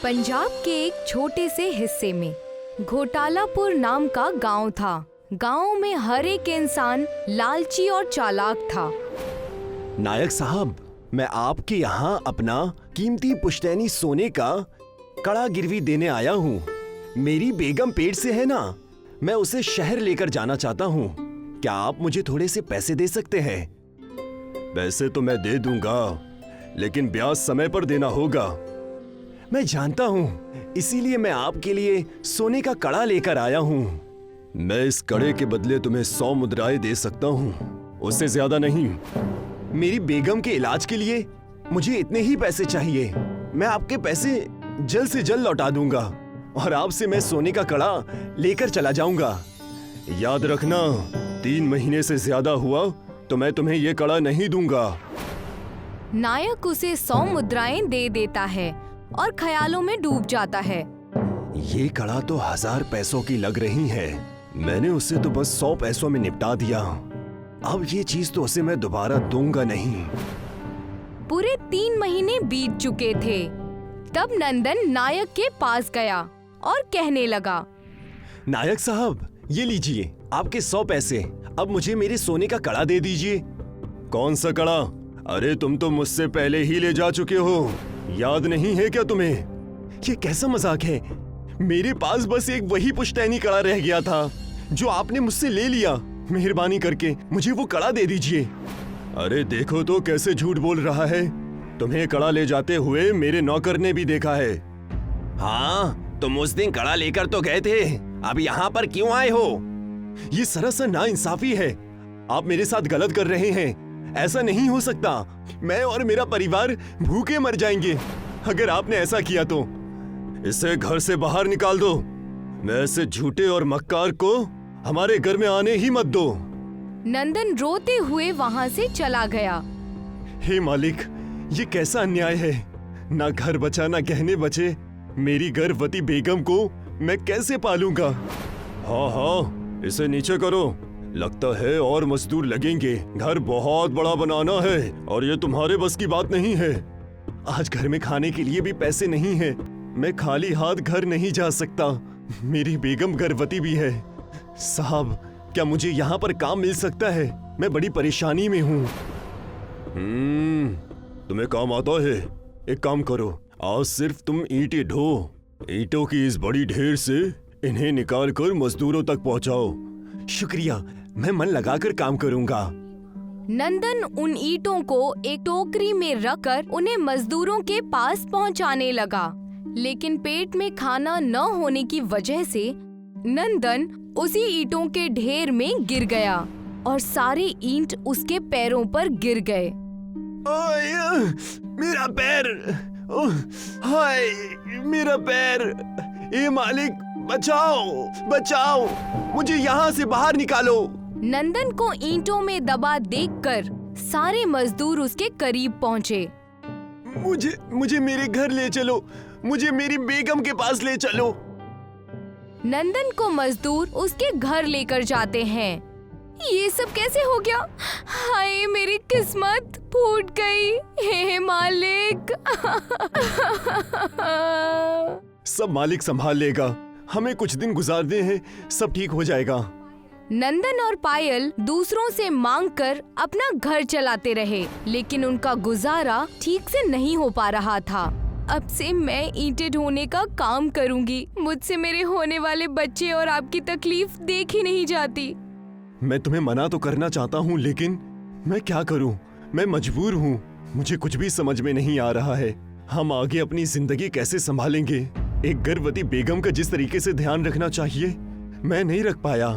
पंजाब के एक छोटे से हिस्से में घोटालापुर नाम का गांव था। गांव में हर एक इंसान लालची और चालाक था। नायक साहब, मैं आपके यहाँ अपना कीमती पुश्तैनी सोने का कड़ा गिरवी देने आया हूँ। मेरी बेगम पेट से है ना, मैं उसे शहर लेकर जाना चाहता हूँ। क्या आप मुझे थोड़े से पैसे दे सकते हैं? पैसे तो मैं दे दूंगा, लेकिन ब्याज समय पर देना होगा। मैं जानता हूँ, इसीलिए मैं आपके लिए सोने का कड़ा लेकर आया हूँ। मैं इस कड़े के बदले तुम्हें 100 मुद्राएं दे सकता हूँ, उससे ज्यादा नहीं। मेरी बेगम के इलाज के लिए मुझे इतने ही पैसे चाहिए। मैं आपके पैसे जल्द से जल्द लौटा दूंगा और आपसे मैं सोने का कड़ा लेकर चला जाऊंगा। याद रखना, 3 महीने से ज्यादा हुआ तो मैं तुम्हें ये कड़ा नहीं दूंगा। नायक उसे 100 मुद्राएं दे देता है और ख्यालों में डूब जाता है। ये कड़ा तो 1000 पैसों की लग रही है। मैंने उसे तो बस 100 पैसों में निपटा दिया। अब ये चीज तो उसे मैं दोबारा दूंगा नहीं। पूरे 3 महीने बीत चुके थे। तब नंदन नायक के पास गया और कहने लगा, नायक साहब, ये लीजिए आपके 100 पैसे। अब मुझे मेरे सोने का कड़ा दे दीजिए। कौन सा कड़ा? अरे तुम तो मुझसे पहले ही ले जा चुके हो, याद नहीं है क्या तुम्हें? ये कैसा मजाक है? मेरे पास बस एक वही पुश्तैनी कड़ा रह गया था जो आपने मुझसे ले लिया। मेहरबानी करके मुझे वो कड़ा दे दीजिए। अरे देखो तो कैसे झूठ बोल रहा है। तुम्हें कड़ा ले जाते हुए मेरे नौकर ने भी देखा है। हाँ, तुम उस दिन कड़ा लेकर तो गए थे, अब यहाँ पर क्यों आए हो? ये सरासर नाइंसाफी है। आप मेरे साथ गलत कर रहे हैं। ऐसा नहीं हो सकता। मैं और मेरा परिवार भूखे मर जाएंगे अगर आपने ऐसा किया तो। इसे घर से बाहर निकाल दो। मैं ऐसे झूठे और मक्कार को हमारे घर में आने ही मत दो। नंदन रोते हुए वहाँ से चला गया। हे मालिक, ये कैसा अन्याय है। ना घर बचा ना गहने बचे। मेरी गर्भवती बेगम को मैं कैसे पालूंगा? हाँ हाँ, इसे नीचे करो। लगता है और मजदूर लगेंगे। घर बहुत बड़ा बनाना है और ये तुम्हारे बस की बात नहीं है। आज घर में खाने के लिए भी पैसे नहीं है। मैं खाली हाथ घर नहीं जा सकता। मेरी बेगम गर्भवती भी है। साहब, क्या मुझे यहाँ पर काम मिल सकता है? मैं बड़ी परेशानी में हूँ। तुम्हें काम आता है? एक काम करो, आज सिर्फ तुम ईंटें ढो। ईंटों की इस बड़ी ढेर से इन्हें निकाल कर मजदूरों तक पहुँचाओ। शुक्रिया, मैं मन लगाकर काम करूँगा। नंदन उन ईंटों को एक टोकरी में रखकर उन्हें मजदूरों के पास पहुंचाने लगा। लेकिन पेट में खाना न होने की वजह से नंदन उसी ईंटों के ढेर में गिर गया और सारे ईंट उसके पैरों पर गिर गए। मेरा पैर! हाय, मेरा पैर! ए मालिक, बचाओ, बचाओ! मुझे यहाँ से बाहर निकालो। नंदन को ईंटों में दबा देखकर सारे मजदूर उसके करीब पहुँचे। मुझे मेरे घर ले चलो। मुझे मेरी बेगम के पास ले चलो। नंदन को मजदूर उसके घर लेकर जाते हैं। ये सब कैसे हो गया? हाय, मेरी किस्मत फूट गई। हे मालिक! सब मालिक संभाल लेगा। हमें कुछ दिन गुजारने हैं, सब ठीक हो जाएगा। नंदन और पायल दूसरों से मांगकर अपना घर चलाते रहे, लेकिन उनका गुजारा ठीक से नहीं हो पा रहा था। अब से मैं ईंटें ढोने का काम करूंगी। मुझसे मेरे होने वाले बच्चे और आपकी तकलीफ देखी नहीं जाती। मैं तुम्हें मना तो करना चाहता हूँ, लेकिन मैं क्या करूँ? मैं मजबूर हूँ। मुझे कुछ भी समझ में नहीं आ रहा है। हम आगे अपनी जिंदगी कैसे संभालेंगे? एक गर्भवती बेगम का जिस तरीके से ध्यान रखना चाहिए, मैं नहीं रख पाया।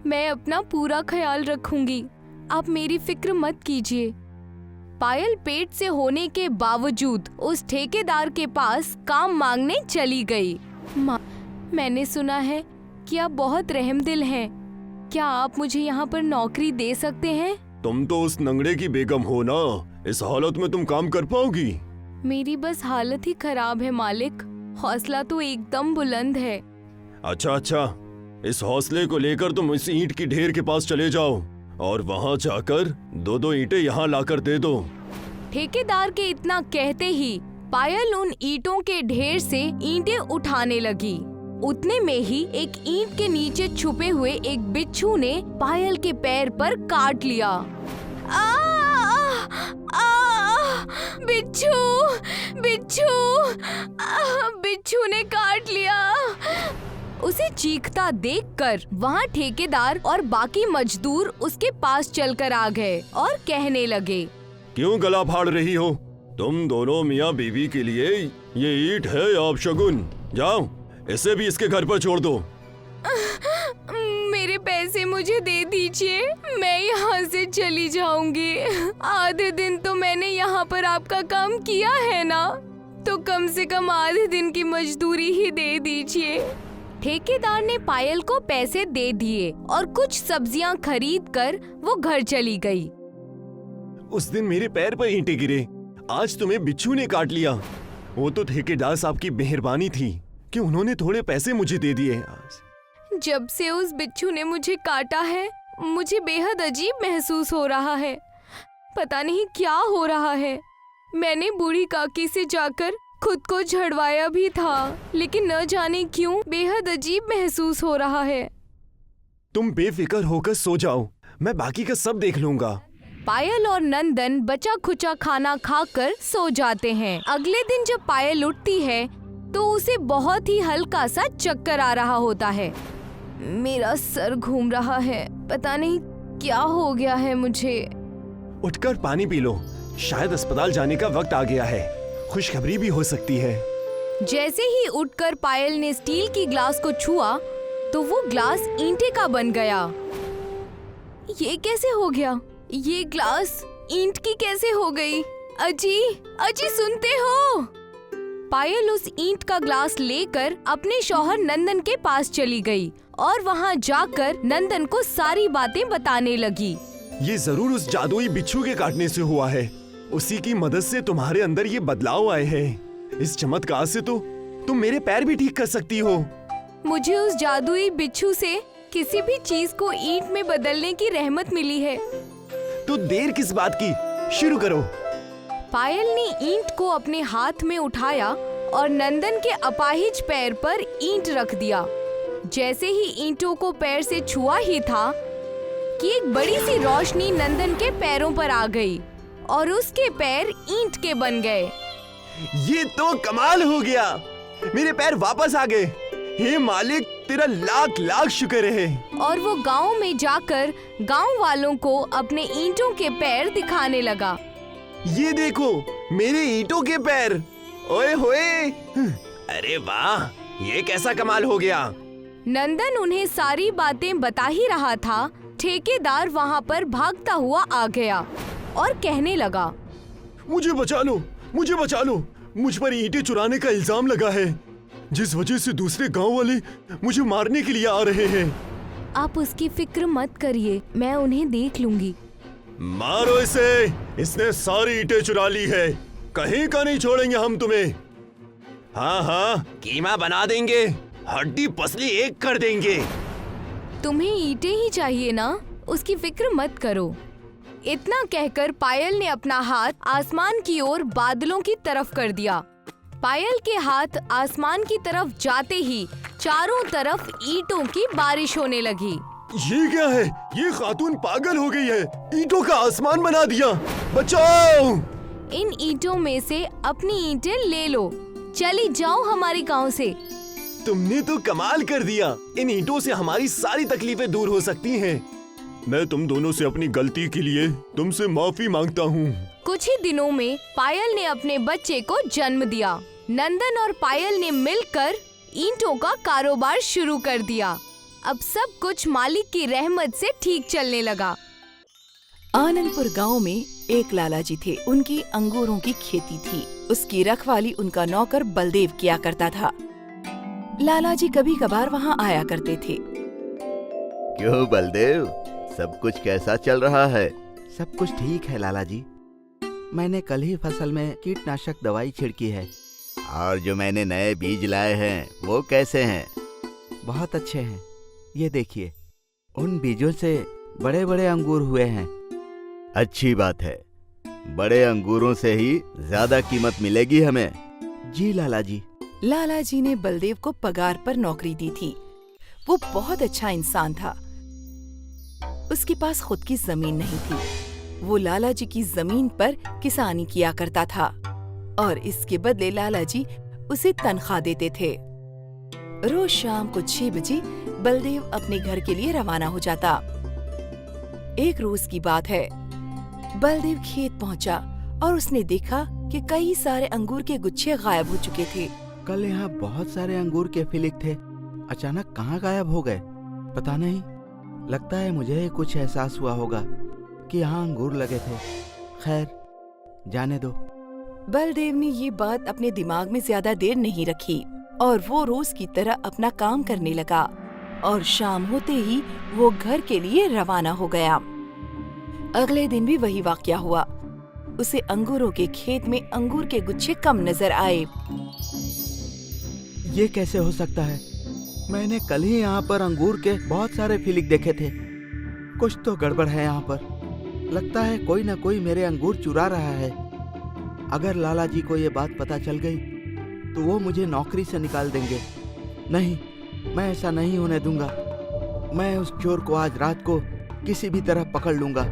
मैं अपना पूरा ख्याल रखूंगी, आप मेरी फिक्र मत कीजिए। पायल पेट से होने के बावजूद उस ठेकेदार के पास काम मांगने चली गई। मैंने सुना है कि आप बहुत रहमदिल हैं। क्या आप मुझे यहाँ पर नौकरी दे सकते हैं? तुम तो उस नंगड़े की बेगम हो ना। इस हालत में तुम काम कर पाओगी? मेरी बस हालत ही खराब है मालिक। हौसला तो एकदम बुलंद है। अच्छा, इस हौसले को लेकर तुम इस ईंट की ढेर के पास चले जाओ और वहाँ जाकर 2-2 ईंटें यहाँ लाकर दे दो। ठेकेदार के इतना कहते ही पायल उन ईंटों के ढेर से ईंटें उठाने लगी। उतने में ही एक ईंट के नीचे छुपे हुए एक बिच्छू ने पायल के पैर पर काट लिया। आ, आ, बिच्छू बिच्छू बिच्छू ने काट लिया। उसे चीखता देखकर वहाँ ठेकेदार और बाकी मजदूर उसके पास चलकर आ गए और कहने लगे, क्यों गला फाड़ रही हो? तुम दोनों मियाँ बीवी के लिए ये ईंट है या अपशगुन? जाओ, इसे भी इसके घर पर छोड़ दो। मेरे पैसे मुझे दे दीजिए, मैं यहाँ से चली जाऊंगी। आधे दिन तो मैंने यहाँ पर आपका काम किया है ना, तो कम से कम आधे दिन की मजदूरी ही दे दीजिए। ठेकेदार ने पायल को पैसे दे दिए और कुछ सब्जियां खरीद कर वो घर चली गई। उस दिन मेरे पैर पर ईंटें गिरे, आज तुम्हें बिच्छू ने काट लिया। वो तो ठेकेदार साहब की मेहरबानी थी कि उन्होंने थोड़े पैसे मुझे दे दिए। जब से उस बिच्छू ने मुझे काटा है, मुझे बेहद अजीब महसूस हो रहा है। पता नहीं क्या हो रहा है। मैंने बूढ़ी काकी से जाकर खुद को झड़वाया भी था, लेकिन न जाने क्यों बेहद अजीब महसूस हो रहा है। तुम बेफिक्र होकर सो जाओ, मैं बाकी का सब देख लूंगा। पायल और नंदन बचा खुचा खाना खाकर सो जाते हैं। अगले दिन जब पायल उठती है तो उसे बहुत ही हल्का सा चक्कर आ रहा होता है। मेरा सर घूम रहा है, पता नहीं क्या हो गया है मुझे। उठकर पानी पी लो, शायद अस्पताल जाने का वक्त आ गया है। खुशखबरी भी हो सकती है। जैसे ही उठकर पायल ने स्टील की ग्लास को छुआ तो वो ग्लास ईंटे का बन गया। ये कैसे हो गया? ये ग्लास ईंट की कैसे हो गई? अजी, अजी सुनते हो? पायल उस ईंट का ग्लास लेकर अपने शौहर नंदन के पास चली गई और वहाँ जाकर नंदन को सारी बातें बताने लगी। ये जरूर उस जादुई बिच्छू के काटने से हुआ है। उसी की मदद से तुम्हारे अंदर ये बदलाव आए हैं। इस चमत्कार से तो तुम मेरे पैर भी ठीक कर सकती हो। मुझे उस जादुई बिच्छू से किसी भी चीज को ईंट में बदलने की रहमत मिली है। तो देर किस बात की, शुरू करो। पायल ने ईंट को अपने हाथ में उठाया और नंदन के अपाहिज पैर पर ईंट रख दिया। जैसे ही ईंटों को पैर से छुआ ही था कि एक बड़ी सी रोशनी नंदन के पैरों पर आ गई और उसके पैर ईंट के बन गए। ये तो कमाल हो गया, मेरे पैर वापस आ गए। हे मालिक, तेरा लाख लाख शुक्र है। और वो गांव में जाकर गांव वालों को अपने ईंटों के पैर दिखाने लगा। ये देखो मेरे ईंटों के पैर, ओए होए, अरे वाह, ये कैसा कमाल हो गया। नंदन उन्हें सारी बातें बता ही रहा था, ठेकेदार वहाँ पर भागता हुआ आ गया और कहने लगा, मुझे बचा लो, मुझे बचा लो, मुझ पर ईंटें चुराने का इल्जाम लगा है, जिस वजह से दूसरे गांव वाले मुझे मारने के लिए आ रहे हैं। आप उसकी फिक्र मत करिए, मैं उन्हें देख लूंगी। मारो इसे, इसने सारी ईंटें चुरा ली है, कहीं का नहीं छोड़ेंगे हम तुम्हें। हाँ हाँ, कीमा बना देंगे, हड्डी पसली एक कर देंगे। तुम्हें ईंटें ही चाहिए ना, उसकी फिक्र मत करो। इतना कहकर पायल ने अपना हाथ आसमान की ओर बादलों की तरफ कर दिया। पायल के हाथ आसमान की तरफ जाते ही चारों तरफ ईंटों की बारिश होने लगी। ये क्या है? ये खातून पागल हो गई है, ईंटों का आसमान बना दिया। बचाओ! इन ईंटों में से अपनी ईंटें ले लो, चली जाओ हमारे गांव से। तुमने तो कमाल कर दिया, इन ईंटों से हमारी सारी तकलीफें दूर हो सकती हैं। मैं तुम दोनों से अपनी गलती के लिए तुमसे माफी मांगता हूँ। कुछ ही दिनों में पायल ने अपने बच्चे को जन्म दिया। नंदन और पायल ने मिलकर ईंटों का कारोबार शुरू कर दिया। अब सब कुछ मालिक की रहमत से ठीक चलने लगा। आनंदपुर गांव में एक लाला जी थे। उनकी अंगूरों की खेती थी। उसकी रखवाली उनका नौकर बलदेव किया करता था। लाला जी कभी कभार वहाँ आया करते थे। क्यों बलदेव, सब कुछ कैसा चल रहा है? सब कुछ ठीक है लाला जी। मैंने कल ही फसल में कीटनाशक दवाई छिड़की है। और जो मैंने नए बीज लाए हैं वो कैसे हैं? बहुत अच्छे हैं। ये देखिए, उन बीजों से बड़े बड़े अंगूर हुए हैं। अच्छी बात है, बड़े अंगूरों से ही ज्यादा कीमत मिलेगी हमें। जी लाला जी। लाला जी ने बलदेव को पगार पर नौकरी दी थी। वो बहुत अच्छा इंसान था। उसके पास खुद की जमीन नहीं थी। वो लाला जी की जमीन पर किसानी किया करता था और इसके बदले लाला जी उसे तनख्वाह देते थे। रोज शाम को 6 बजे बलदेव अपने घर के लिए रवाना हो जाता। एक रोज की बात है, बलदेव खेत पहुंचा और उसने देखा कि कई सारे अंगूर के गुच्छे गायब हो चुके थे। कल यहाँ बहुत सारे अंगूर के फिलिक थे, अचानक कहाँ गायब हो गए पता नहीं। लगता है मुझे कुछ एहसास हुआ होगा कि यहाँ अंगूर लगे थे। खैर जाने दो। बलदेव ने ये बात अपने दिमाग में ज्यादा देर नहीं रखी और वो रोज की तरह अपना काम करने लगा और शाम होते ही वो घर के लिए रवाना हो गया। अगले दिन भी वही वाकया हुआ। उसे अंगूरों के खेत में अंगूर के गुच्छे कम नजर आए। ये कैसे हो सकता है? मैंने कल ही यहाँ पर अंगूर के बहुत सारे फिलिक देखे थे। कुछ तो गड़बड़ है यहाँ पर। लगता है कोई न कोई मेरे अंगूर चुरा रहा है। अगर लाला जी को ये बात पता चल गई तो वो मुझे नौकरी से निकाल देंगे। नहीं, मैं ऐसा नहीं होने दूंगा। मैं उस चोर को आज रात को किसी भी तरह पकड़ लूंगा।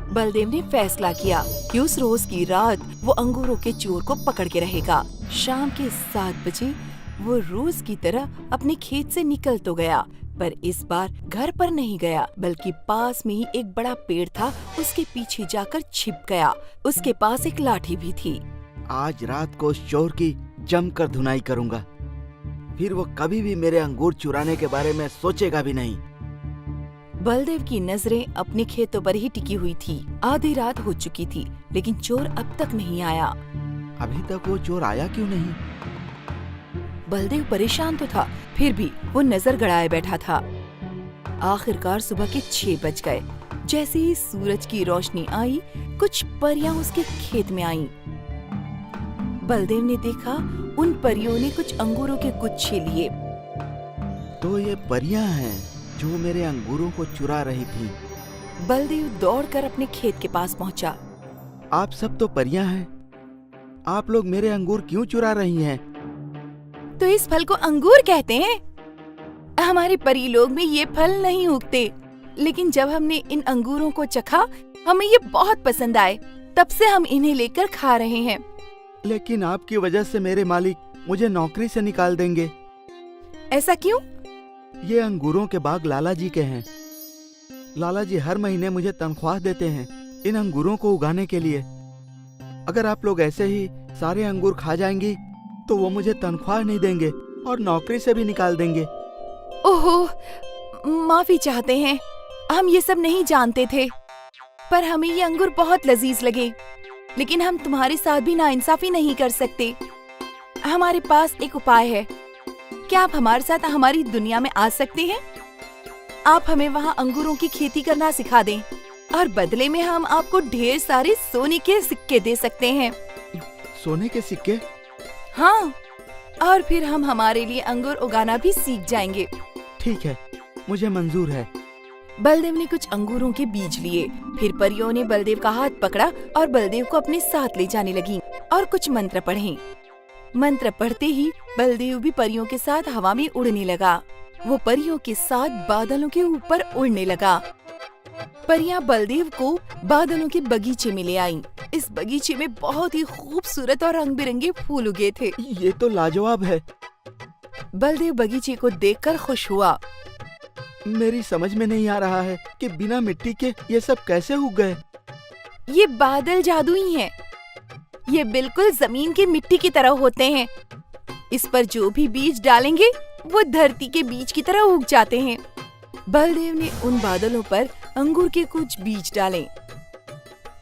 बलदेव ने फैसला किया कि उस रोज की रात वो अंगूरों के चोर को पकड़ के रहेगा। शाम के 7 बजे वो रोज की तरह अपने खेत से निकल तो गया, पर इस बार घर पर नहीं गया बल्कि पास में ही एक बड़ा पेड़ था, उसके पीछे जाकर छिप गया। उसके पास एक लाठी भी थी। आज रात को उस चोर की जमकर धुनाई करूंगा, फिर वो कभी भी मेरे अंगूर चुराने के बारे में सोचेगा भी नहीं। बलदेव की नजरें अपने खेतों पर ही टिकी हुई थी। आधी रात हो चुकी थी लेकिन चोर अब तक नहीं आया। अभी तक वो चोर आया क्यों नहीं? बलदेव परेशान तो था, फिर भी वो नजर गड़ाए बैठा था। आखिरकार सुबह के 6 बज गए। जैसे ही सूरज की रोशनी आई, कुछ परियां उसके खेत में आईं। बलदेव ने देखा उन परियों ने कुछ अंगूरों के गुच्छे लिए। तो ये परियां हैं जो मेरे अंगूरों को चुरा रही थी। बलदेव दौड़कर अपने खेत के पास पहुंचा। आप सब तो परियां हैं, आप लोग मेरे अंगूर क्यों चुरा रही हैं? तो इस फल को अंगूर कहते हैं। हमारे परी लोग में ये फल नहीं उगते, लेकिन जब हमने इन अंगूरों को चखा हमें ये बहुत पसंद आए, तब से हम इन्हें लेकर खा रहे हैं। लेकिन आपकी वजह से मेरे मालिक मुझे नौकरी से निकाल देंगे। ऐसा क्यों? ये अंगूरों के बाग लाला जी के हैं। लाला जी हर महीने मुझे तनख्वाह देते हैं इन अंगूरों को उगाने के लिए। अगर आप लोग ऐसे ही सारे अंगूर खा जाएंगी तो वो मुझे तनख्वाह नहीं देंगे और नौकरी से भी निकाल देंगे। ओहो, माफी चाहते हैं, हम ये सब नहीं जानते थे, पर हमें ये अंगूर बहुत लजीज लगे। लेकिन हम तुम्हारे साथ भी नाइंसाफी नहीं कर सकते। हमारे पास एक उपाय है। क्या आप हमारे साथ हमारी दुनिया में आ सकते हैं? आप हमें वहाँ अंगूरों की खेती करना सिखा दें और बदले में हम आपको ढेर सारे सोने के सिक्के दे सकते हैं। सोने के सिक्के? हाँ, और फिर हम हमारे लिए अंगूर उगाना भी सीख जाएंगे। ठीक है, मुझे मंजूर है। बलदेव ने कुछ अंगूरों के बीज लिए। फिर परियों ने बलदेव का हाथ पकड़ा और बलदेव को अपने साथ ले जाने लगी और कुछ मंत्र पढ़े। मंत्र पढ़ते ही बलदेव भी परियों के साथ हवा में उड़ने लगा। वो परियों के साथ बादलों के ऊपर उड़ने लगा। परियां बलदेव को बादलों के बगीचे में ले आईं। इस बगीचे में बहुत ही खूबसूरत और रंग बिरंगे फूल उगे थे। ये तो लाजवाब है। बलदेव बगीचे को देखकर खुश हुआ। मेरी समझ में नहीं आ रहा है कि बिना मिट्टी के ये सब कैसे उग गए। ये बादल जादुई हैं। ये बिल्कुल जमीन की मिट्टी की तरह होते हैं। इस पर जो भी बीज डालेंगे वो धरती के बीज की तरह उग जाते हैं। बलदेव ने उन बादलों पर अंगूर के कुछ बीज डाले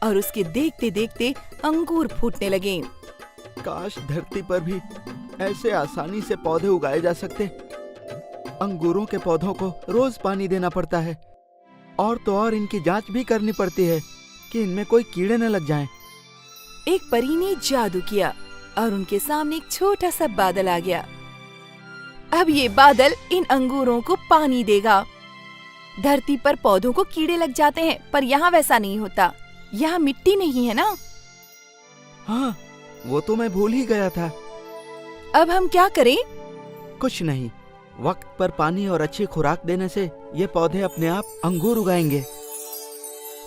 और उसके देखते देखते अंगूर फूटने लगे। काश धरती पर भी ऐसे आसानी से पौधे उगाए जा सकते। अंगूरों के पौधों को रोज पानी देना पड़ता है और तो और इनकी जांच भी करनी पड़ती है कि इनमें कोई कीड़े न लग जाएं। एक परी ने जादू किया और उनके सामने एक छोटा सा बादल आ गया। अब ये बादल इन अंगूरों को पानी देगा। धरती पर पौधों को कीड़े लग जाते हैं, पर यहाँ वैसा नहीं होता। यहाँ मिट्टी नहीं है ना। हाँ, वो तो मैं भूल ही गया था। अब हम क्या करें? कुछ नहीं, वक्त पर पानी और अच्छी खुराक देने से ये पौधे अपने आप अंगूर उगाएंगे।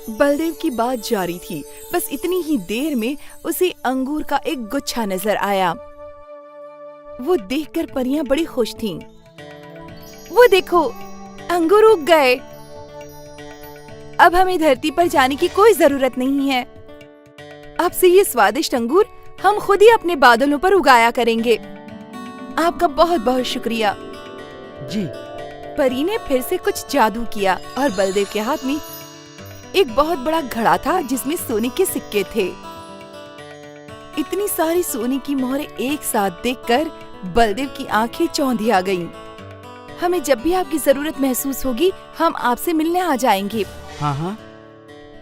बलदेव की बात जारी थी। बस इतनी ही देर में उसे अंगूर का एक गुच्छा नजर आया। वो देखकर परियां बड़ी खुश थीं। वो देखो, अंगूर उग गए। अब हमें धरती पर जाने की कोई जरूरत नहीं है। अब से ये स्वादिष्ट अंगूर हम खुद ही अपने बादलों पर उगाया करेंगे। आपका बहुत बहुत शुक्रिया। जी। परी ने फिर से कुछ जादू किया और बलदेव के हाथ में एक बहुत बड़ा घड़ा था जिसमें सोने के सिक्के थे। इतनी सारी सोने की मोहरें एक साथ देखकर बलदेव की आंखें चौंधिया गईं। हमें जब भी आपकी जरूरत महसूस होगी हम आपसे मिलने आ जाएंगे। हाँ हाँ।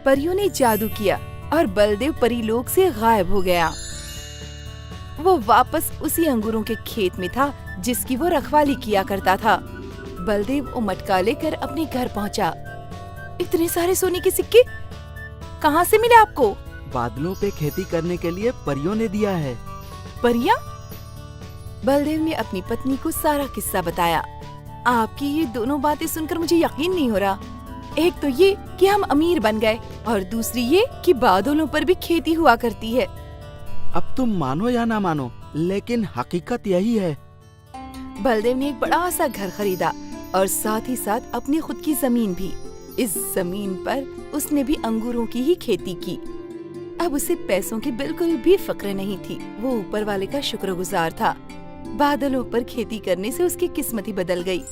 परियों ने जादू किया और बलदेव परिलोक से गायब हो गया। वो वापस उसी अंगूरों के खेत में था जिसकी वो रखवाली किया करता था। बलदेव वो मटका लेकर अपने घर पहुंचा। इतने सारे सोने के सिक्के कहाँ से मिले आपको? बादलों पे खेती करने के लिए परियों ने दिया है। परियां? बलदेव ने अपनी पत्नी को सारा किस्सा बताया। आपकी ये दोनों बातें सुनकर मुझे यकीन नहीं हो रहा। एक तो ये कि हम अमीर बन गए और दूसरी ये कि बादलों पर भी खेती हुआ करती है। अब तुम मानो या ना मानो, लेकिन हकीकत यही है। बलदेव ने एक बड़ा सा घर खरीदा और साथ ही साथ अपनी खुद की जमीन भी। इस जमीन पर उसने भी अंगूरों की ही खेती की। अब उसे पैसों की बिल्कुल भी फिक्र नहीं थी। वो ऊपर वाले का शुक्रगुजार था। बादलों पर खेती करने से उसकी किस्मत ही बदल गई।